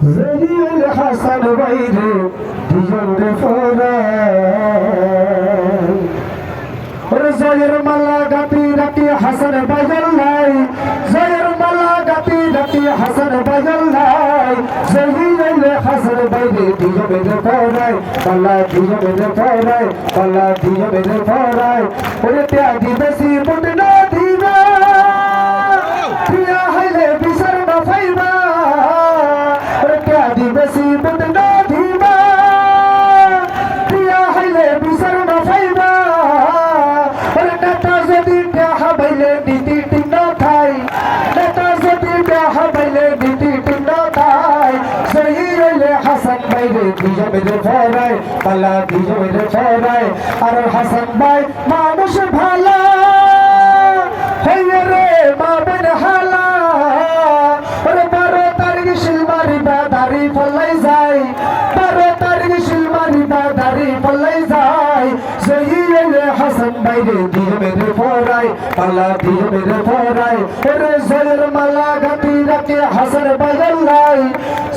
জহির হাসান বাইরে দুজন রে জয়ের মালা গাতি রাতি হাসান বাজার নাই জয়ের মালা গাতি রাতি হাসান বাজার নাই জহির হাসান বাইরে দুজন রে ফরায় পাল্লা দুজন রে ফরায় পাল্লা দুজন রে ফরায় ওরে ত্যাগী বেশি মুন্ড না দিবা প্রিয়া হাইলে বিচার না পাইবা ওরে ত্যাগী বেশি মুন্ড না দিবা প্রিয়া হাইলে বিচার না পাইবা ওরে নেতা যদি দেহা বাইলে নীতি ঠিক না থাই নেতা যদি দেহা বাইলে নীতি ঠিক না থাই জহির হাসান বাইরে দুজন রে ফরায় পাল্লা দুজন রে ফরায় আর হাসান ভাই মানুষ ভালো রে মা বোন হালা ওরে 12 তারিখ শিলমারি বাদারি ফলাই যায় 12 তারিখ শিলমারি বাদারি ফলাই যায় জহির হাসান বাইরে দুজন রে ফরায় পাল্লা দুজন রে ফরায় ওরে জয়ের মালা গাতি রাখে হাসান বাজার লাই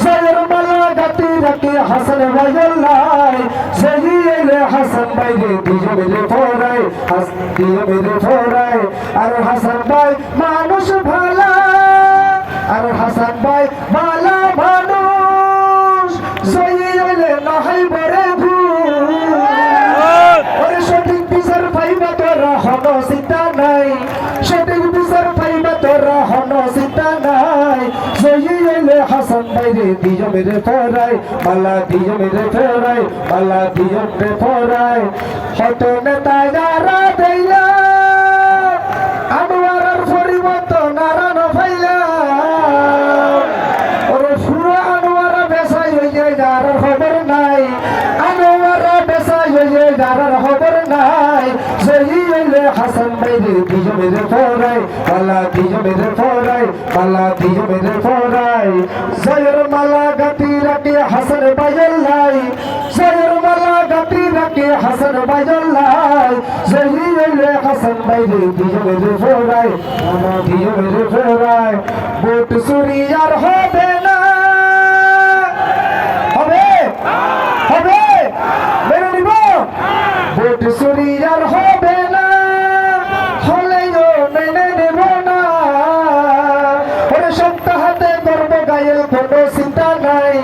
জয়ের মালা গাতি রাখে হাসান বাজার লাই জহির হাসান বাইরে দুজন রে ফরায় দুজন রে ফরায় আর হাসান ভাই মানুষ ভালো আর হাসান ভাই ভালো মানুষ জহির নহাই বরে ভুল ওরে সঠিক বিচার পাইবা তোরা হন চিন্তা নাই সঠিক বিচার পাইবা তোরা হন চিন্তা নাই জহির হাসান বাইরে দুজন রে ফরায় পাল্লা দুজন রে ফরায় পাল্লা দুজন রে ফরায় হয়তো নেতা যারা দেইলা আনোয়ারের পরিবর্তন নারায়ণ ফাইলা ওরে পুরো আনোয়ারা বেসাই হইয়ে যার খবর নাই আনোয়ারা বেসাই হইয়ে যার খবর নাই জহির হাসান বাইরে দুজন রে ফরায় পাল্লা দুজন রে ফরায় পাল্লা দুজন রে ফরায় জয়ের মালা গাতি রাখে হাসান বাজার লাই জয়ের মালা গাতি রাখে হাসান বাজার লাই জহির হাসান বাইরে দুজন রে ফরায় পাল্লা দুজন রে ফরায় ভোট চুরি আর হবে না হবে হবে মেনে নিব ভোট চুরি আর হবে না হলেও মেনে নেব না ওরে সপ্তাহাতে করব গায়েল কোনো চিন্তা নাই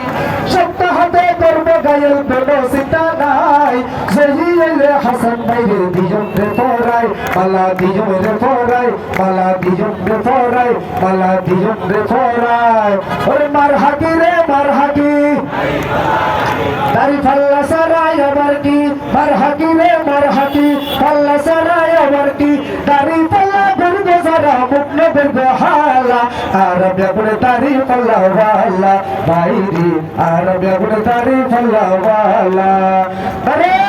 সপ্তাহাতে করব গায়েল কোনো চিন্তা নাই জহির হাসান বাইরে দুজন রে ফরায় পাল্লা দুজন রে ফরায় পাল্লা দুজন রে ফরায় পাল্লা দুজন রে ফরায় ওরে মার হাকি রে মার হাকি দাড়ি পাল্লা সারাই আবার কি মার হাকি রে মার হাকি পাল্লা সারাই আবার কি দাড়ি পাল্লা গরবে সারা মুখ নবের বেহালা আর বেগুড়ে দাড়ি পাল্লা ওয়ালা বাইরে আর বেগুড়ে দাড়ি পাল্লা ওয়ালা আরে